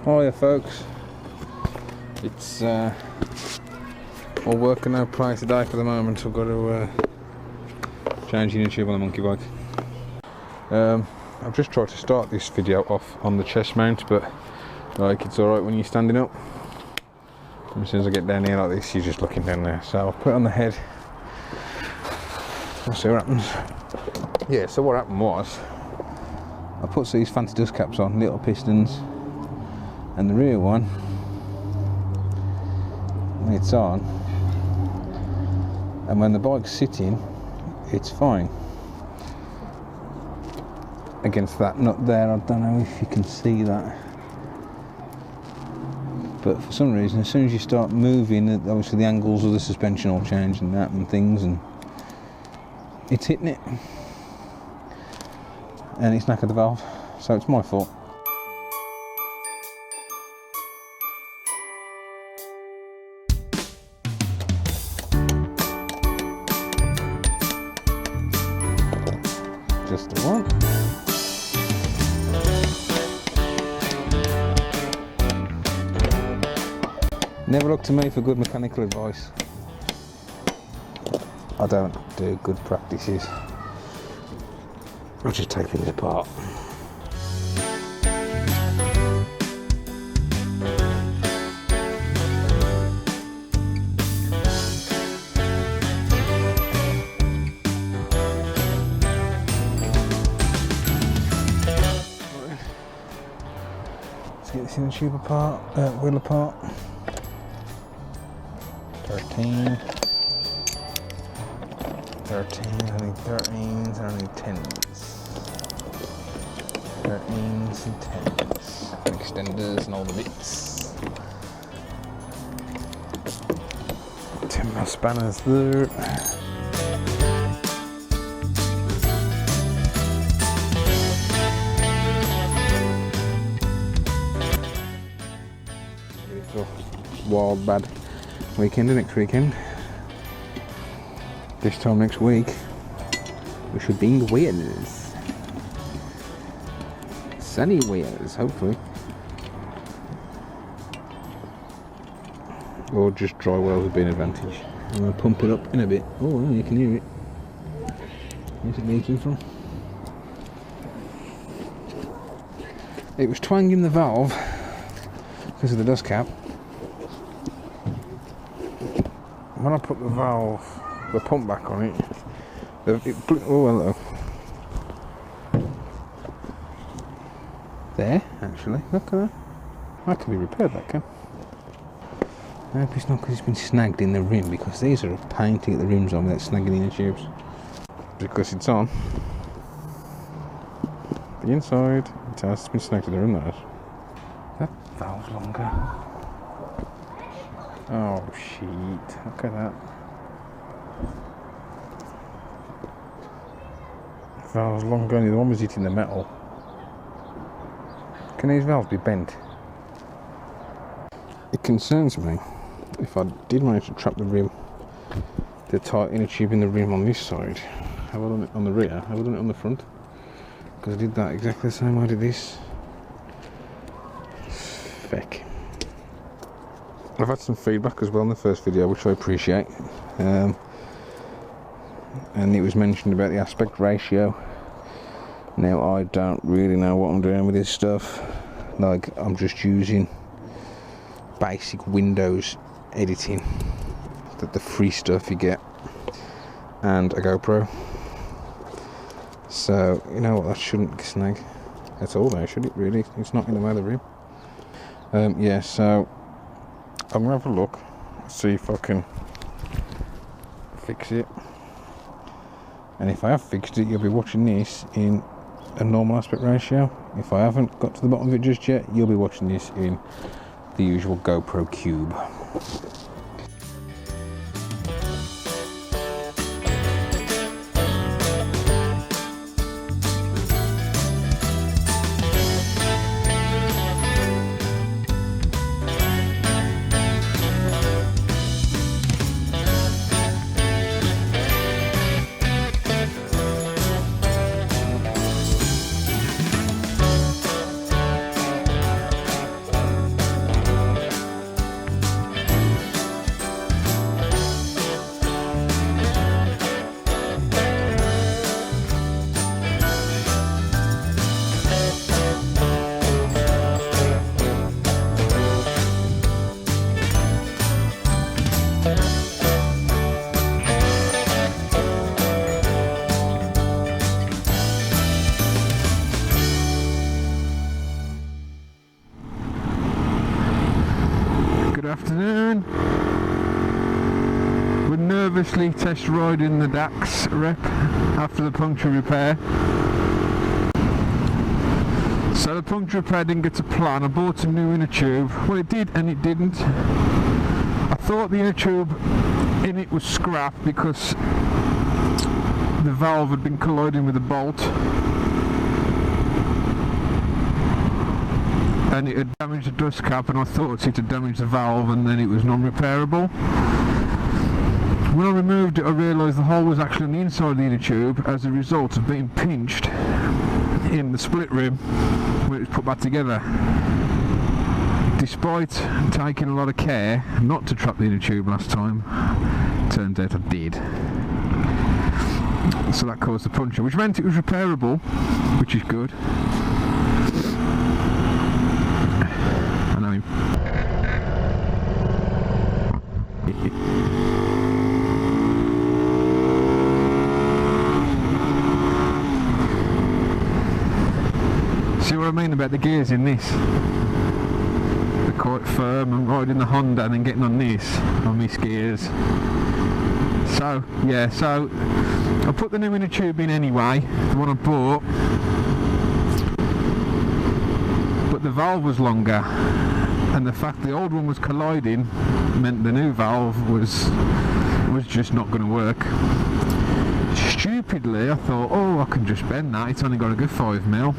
Oh yeah, folks, it's all work and no play today for the moment. I've got to change the tube on the monkey bike. I've just tried to start this video off on the chest mount, but like it's alright when you're standing up. And as soon as I get down here like this, you're just looking down there. So I'll put it on the head. We'll see what happens. Yeah, so what happened was, I put these fancy dust caps on, little pistons, and the rear one, when it's on, and when the bike's sitting, it's fine. Against that nut there, I don't know if you can see that, but for some reason, as soon as you start moving, obviously the angles of the suspension all change and that and things, and it's hitting it, and it's knackered the valve, so it's my fault. Just the one. Never look to me for good mechanical advice. I don't do good practices. I'll just take things apart. Let's get this inner tube apart, wheel apart. 13, I need 13s, I need 10s. 13s and 10s. And extenders and all the bits. 10mm spanners there. Wild bad weekend next weekend. This time next week we should be in Wales. Sunny Wales, hopefully. Or just dry Wales would be an advantage. I'm going to pump it up in a bit. Oh well, you can hear it. Where's it leaking from? It was twanging the valve because of the dust cap. When I put the pump back on it, oh hello. There, actually, look at that. That can be repaired, that can. I hope it's not because it's been snagged in the rim, because these are a pain to get the rims on without snagging in the tubes. Because it's on. The inside, it has been snagged in the rim, that is. That valve's longer. Oh shit, look at that. Valve's longer, only the one was hitting the metal. Can these valves be bent? It concerns me if I did manage to trap the rim, the tight inner tube in the rim on this side. Have I done it on the rear? Have I done it on the front? Because I did that exactly the same way I did this. Feck. I've had some feedback as well in the first video, which I appreciate, and it was mentioned about the aspect ratio. Now I don't really know what I'm doing with this stuff. Like, I'm just using basic Windows editing, the free stuff you get, and a GoPro. So you know what, that shouldn't snag at all now, should it really? It's not in the way of the rim. Yeah, so I'm going to have a look, see if I can fix it, and if I have fixed it, you'll be watching this in a normal aspect ratio. If I haven't got to the bottom of it just yet, you'll be watching this in the usual GoPro cube. afternoon. We're nervously test riding the DAX Rep after the puncture repair. So the puncture repair didn't get to plan. I bought a new inner tube. Well, it did and it didn't. I thought the inner tube in it was scrap because the valve had been colliding with the bolt and it had damaged the dust cap, and I thought it had damaged the valve and then it was non-repairable. When I removed it, I realised the hole was actually on the inside of the inner tube as a result of being pinched in the split rim when it was put back together. Despite taking a lot of care not to trap the inner tube last time, turns out I did. So that caused the puncture, which meant it was repairable, which is good. I know him. See what I mean about the gears in this? They're quite firm. I'm riding the Honda and then getting on this, on these gears. So, yeah, so I put the new inner tube in anyway, the one I bought, but the valve was longer, and the fact the old one was colliding meant the new valve was just not going to work. Stupidly, I thought, oh, I can just bend that, it's only got a good 5mm,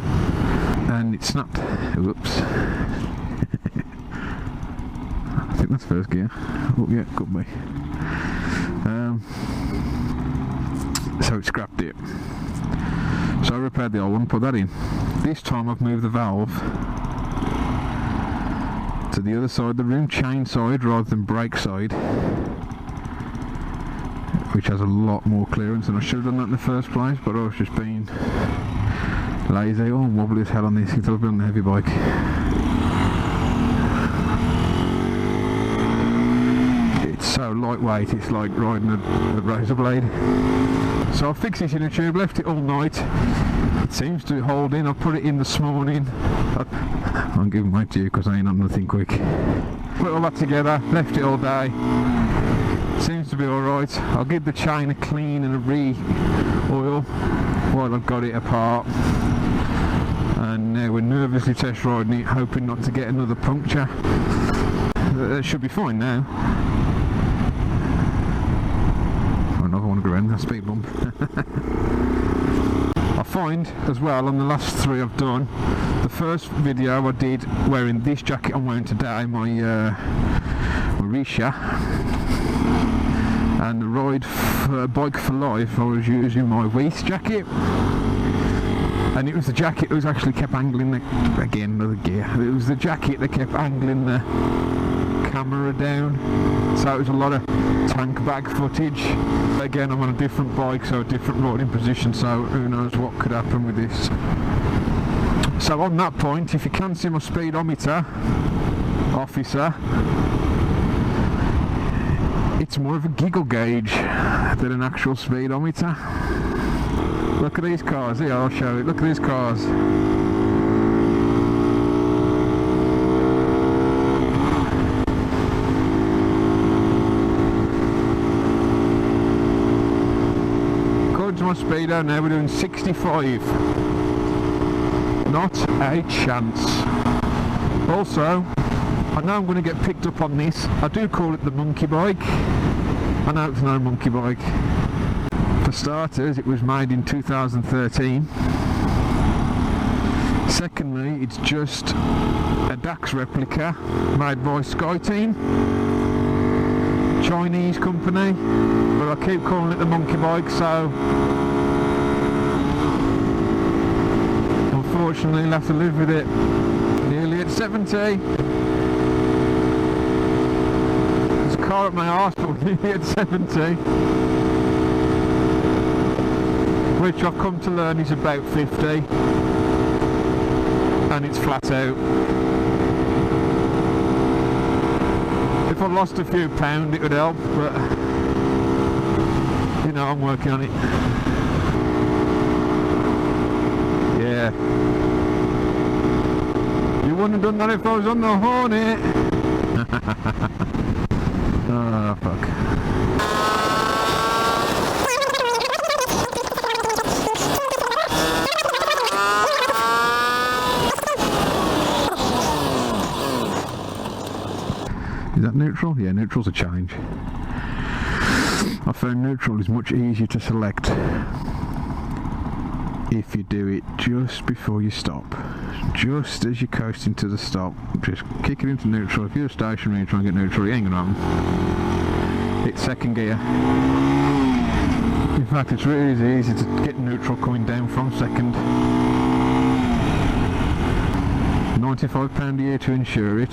and it snapped. Whoops. I think that's first gear. Oh yeah, could be. So it scrapped it. So I repaired the old one, put that in. This time I've moved the valve to the other side of the room, chain side rather than brake side, which has a lot more clearance, and I should have done that in the first place, but I was just being lazy. Oh, I'm wobbly as hell on this since I've been on the heavy bike. It's so lightweight, it's like riding a razor blade. So I fixed this inner tube, left it all night. It seems to hold in. I put it in this morning. I'm giving my due because I ain't on nothing quick. Put all that together, left it all day. Seems to be alright. I'll give the chain a clean and a re-oil while I've got it apart. And now we're nervously test riding it, hoping not to get another puncture. That should be fine now. I want to go around that speed bump. I find as well on the last three I've done, the first video I did wearing this jacket I'm wearing today, my Risha, and the ride for Bike for Life I was using my waist jacket, and it was the jacket that was actually kept angling the, again another gear, it was the jacket that kept angling the camera down, so it was a lot of tank bag footage. Again, I'm on a different bike, so a different riding position, so who knows what could happen with this. So on that point, if you can see my speedometer, officer, it's more of a giggle gauge than an actual speedometer. Look at these cars, here I'll show you, look at these cars. My speedo now, we're doing 65, not a chance. Also, I know I'm going to get picked up on this, I do call it the monkey bike. I know it's no monkey bike. For starters, it was made in 2013. Secondly, it's just a DAX replica made by SkyTeam, Chinese company, but I keep calling it the monkey bike, so unfortunately I'll have to live with it. Nearly at 70. There's a car at my arse, but nearly at 70. Which I've come to learn is about 50. And it's flat out. If I lost a few pounds it would help, but you know, I'm working on it. Yeah. You wouldn't have done that if I was on the Hornet. Oh fuck. Is that neutral? Yeah, neutral's a change. I found neutral is much easier to select if you do it just before you stop. Just as you're coasting to the stop, just kick it into neutral. If you're stationary and trying to get neutral, it ain't gonna happen. It's second gear. In fact, it's really easy to get neutral coming down from second. £95 a year to insure it.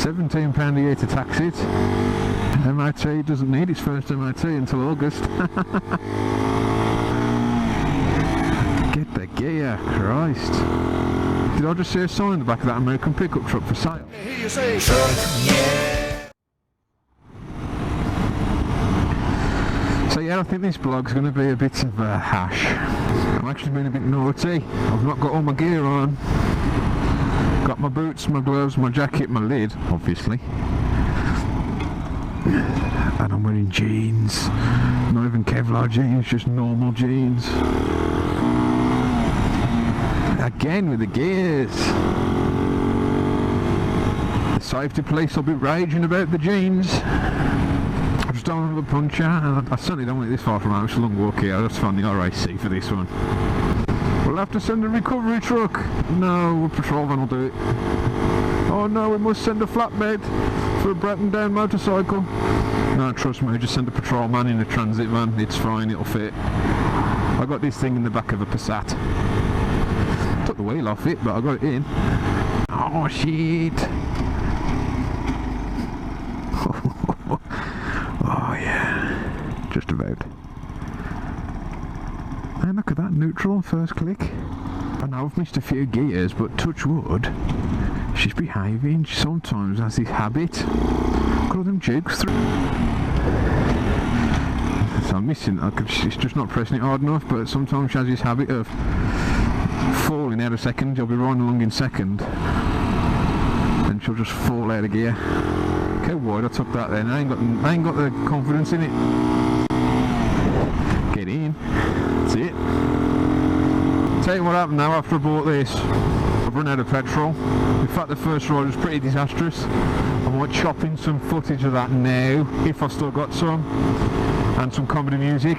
£17 a year to tax it. MOT doesn't need its first MOT until August. Get the gear, Christ. Did I just see a sign in the back of that American pickup truck for sale? I hear you say truck, yeah. So yeah, I think this vlog's going to be a bit of a hash. I'm actually being a bit naughty. I've not got all my gear on. Got my boots, my gloves, my jacket, my lid, obviously. And I'm wearing jeans. Not even Kevlar jeans, just normal jeans. Again with the gears. The safety police will be raging about the jeans. I just don't have a puncture, and I certainly don't want it this far from home. It's a long walk here. I'll just find the RAC for this one. We'll have to send a recovery truck. No, a patrol van will do it. Oh no, we must send a flatbed for a broken down motorcycle. No, trust me, just send a patrol man in a transit van. It's fine, it'll fit. I got this thing in the back of a Passat. Took the wheel off it, but I got it in. Oh shit. Oh yeah, just about. And look at that, neutral on first click. I know I've missed a few gears, but touch wood, she's behaving. She sometimes has this habit. Got all them jukes through. So I'm missing, she's just not pressing it hard enough, but sometimes she has this habit of falling out of second. You'll be riding along in second, and she'll just fall out of gear. Look how wide I took that then. I ain't got the confidence in it. Get in. That's it. Tell you what happened now after I bought this. I've run out of petrol. In fact, the first ride was pretty disastrous. I might chop in some footage of that now, if I've still got some, and some comedy music.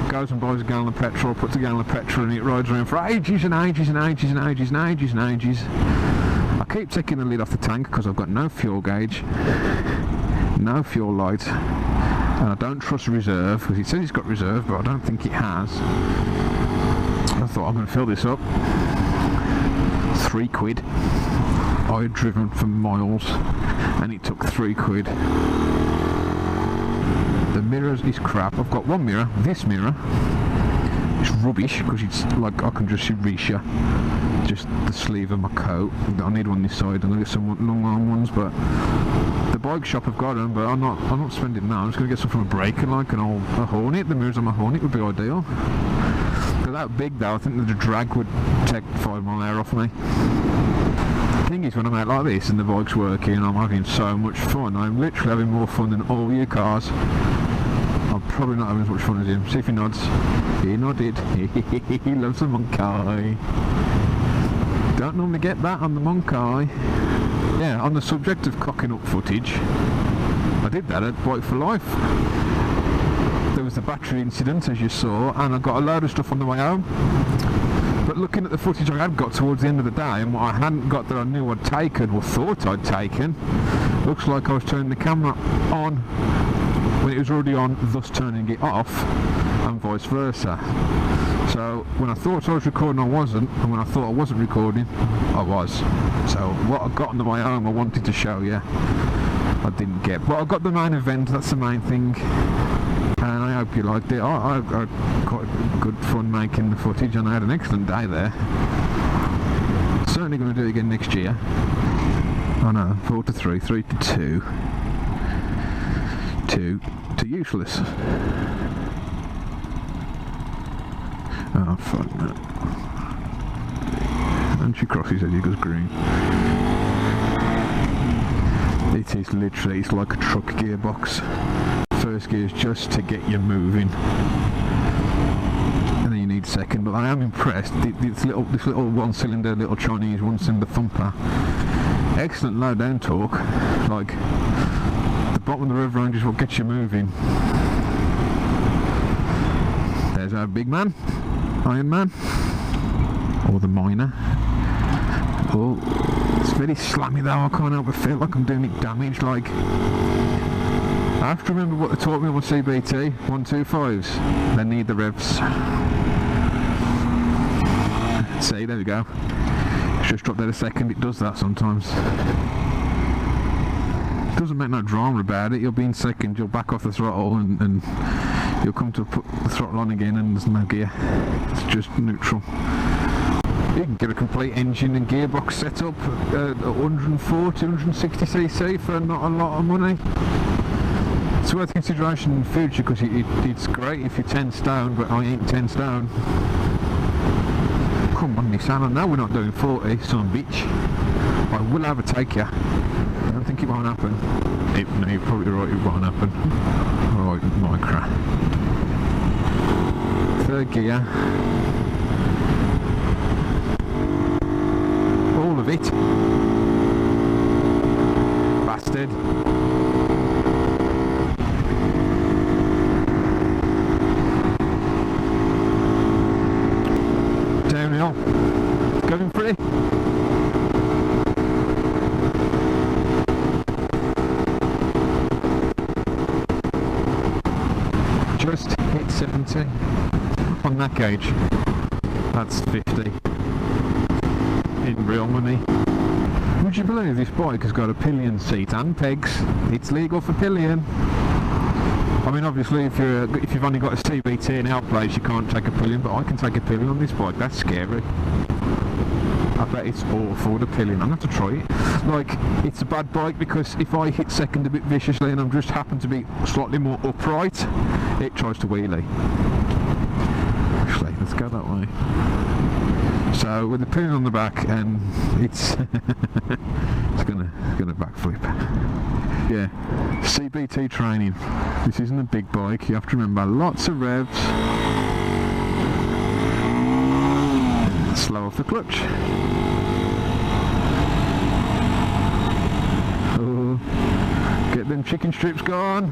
Goes and buys a gallon of petrol, puts a gallon of petrol in it, rides around for ages and ages and ages and ages and ages and ages. I keep taking the lid off the tank because I've got no fuel gauge, no fuel light, and I don't trust reserve because it says it's got reserve, but I don't think it has. I thought I'm going to fill this up. £3. I had driven for miles and it took £3. The mirrors is crap. I've got one mirror. This mirror is rubbish because it's like I can just reach just the sleeve of my coat. I need one this side. I'm gonna get some long arm ones, but the bike shop have got them. But I'm not spending now. I'm just gonna get some from a breaker, like a Hornet. The mirrors on my Hornet would be ideal. They're that big though. I think the drag would take 5 mile an hour off me. The thing is, when I'm out like this and the bike's working and I'm having so much fun, I'm literally having more fun than all your cars. I'm probably not having as much fun as him. See if he nods. He nodded. He loves the monkey. Don't normally get that on the monkey. Yeah, on the subject of cocking up footage, I did that at Bike for Life. There was the battery incident, as you saw, and I got a load of stuff on the way home. But looking at the footage I had got towards the end of the day, and what I hadn't got that I knew I'd taken, or thought I'd taken, looks like I was turning the camera on when it was already on, thus turning it off, and vice versa. So when I thought I was recording, I wasn't, and when I thought I wasn't recording, I was. So what I got on the way home I wanted to show you, I didn't get. But I got the main event, that's the main thing, and I hope you liked it. I had quite good fun making the footage, and I had an excellent day there. Certainly going to do it again next year. Oh no, 4 to 3, 3 to 2. 2 to useless. Oh fuck no. And she crosses as he goes green. It is literally, it's like a truck gearbox. First gear is just to get you moving, and then you need second. But I am impressed. This little one-cylinder, little Chinese one-cylinder thumper, excellent low down torque. Like the bottom of the rev range is what gets you moving. There's our big man, Iron Man, or the miner. Oh, it's very slammy though. I can't help but feel like I'm doing it damage. Like, I have to remember what they taught me on my CBT 125s. They need the revs. See, there we go. It's just dropped there a second. It does that sometimes. It doesn't make no drama about it. You'll be in second, you'll back off the throttle, and you'll come to put the throttle on again, and there's no gear. It's just neutral. You can get a complete engine and gearbox set up at 140, 160cc for not a lot of money. It's worth consideration in the future, because it's great if you're 10 stone, but I ain't 10 stone. Come on, Nissan, I know we're not doing 40, son of a bitch. I will overtake you. I don't think it won't happen. No, you're probably right, it won't happen. Right, micro. Third gear. All of it. Bastard. Downhill. Going pretty. Just hit 70 on that gauge. That's 50 in real money. Would you believe this bike has got a pillion seat and pegs? It's legal for pillion. I mean, obviously, if you've only got a CBT and outplays, you can't take a pillion, but I can take a pillion on this bike. That's scary. I bet it's awful, the pillion. I'm going to have to try it. Like, it's a bad bike because if I hit second a bit viciously and I'm just happen to be slightly more upright, it tries to wheelie. Actually, let's go that way. So with the pillion on the back, and it's it's gonna backflip. Yeah, CBT training. This isn't a big bike. You have to remember lots of revs. Slow off the clutch. Oh, get them chicken strips gone.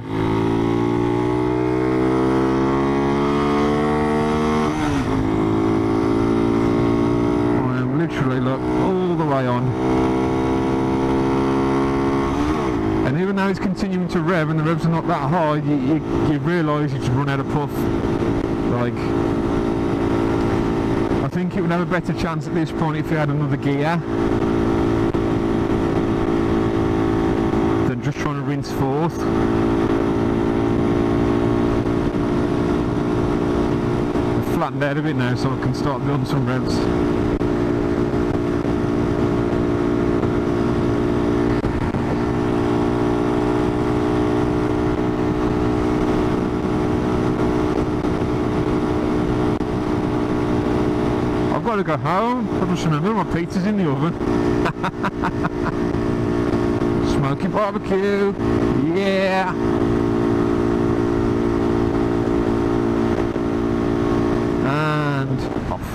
I am literally, look, all the way on. And even though it's continuing to rev and the revs are not that high, you realise you just run out of puff. Like, I think it would have a better chance at this point if you had another gear than just trying to rinse forth. I've flattened out a bit now so I can start building some revs. I've got to go home. I just remember my pizza's in the oven. Smoky barbecue. Yeah. And off.